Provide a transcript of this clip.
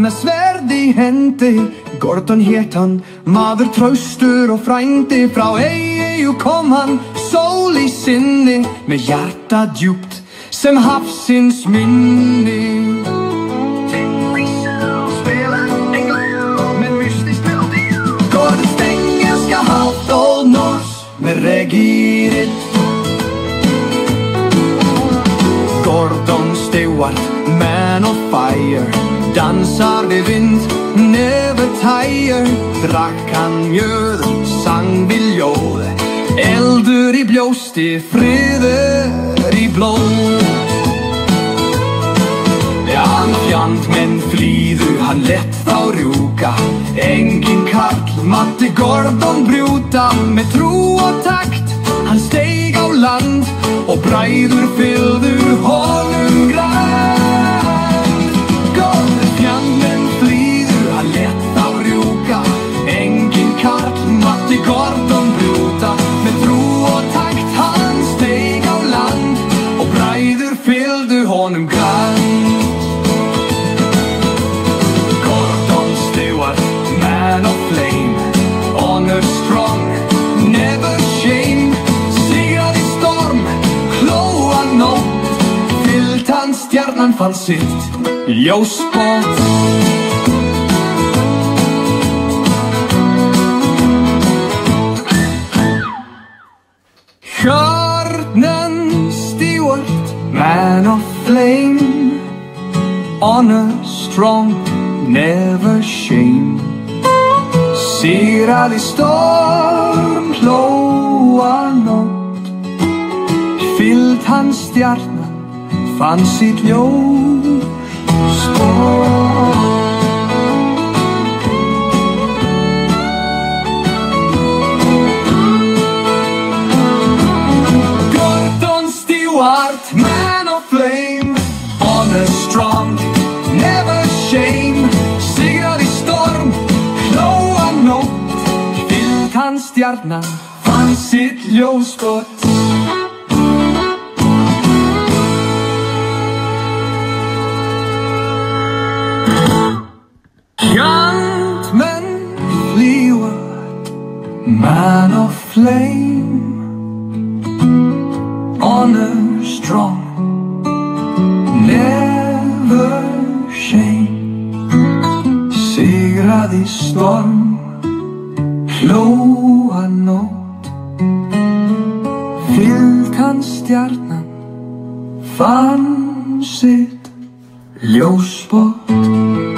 Med sverd I hendi, Gordon het han, maður traustur og frændi. Frá Eyju kom hann, sól Í sinni, með hjarta djúpt sem hafsins minni. Med mystisk melodi. Gordons engelska halt Old Norse med regiritt. Gordon Stewart, man of fire, dansar við vind, never tire. Drakk hann mjöð, sang við ljóð, eldur Í brjósti, friður Í blóð. Ja, hann fjand menn flýðu, hann lett þá rjúka. Engin karl mátti Gordon brjúta. Með trú og takt, hann steig á land og bræður fylgðu honum grann. Gordon brúta, með trú og takt hann steig á land og bræður fylgdu honum grannt. Gordon Stewart, man of flame, honor strong, never shame. Sigrað Í storm, hlóa nótt, fyllt hann stjarnan fann sitt ljósbót. Gordon Stewart, man of flame, honor strong, never shame. Sigrað Í storm, hlóa nótt, fyllt hann stjarnan fann sitt ljósbót. Man of flame, honor strong, never shame. Sigrað Í storm, hlóa nótt, fyllt hann stjarnan fann sitt ljósbót. Gjandmenn flýva, man of flame, honor strong, never shame. Sigrað Í storm, hlóa nótt, fyllt hann stjarnan fann sitt ljósbót.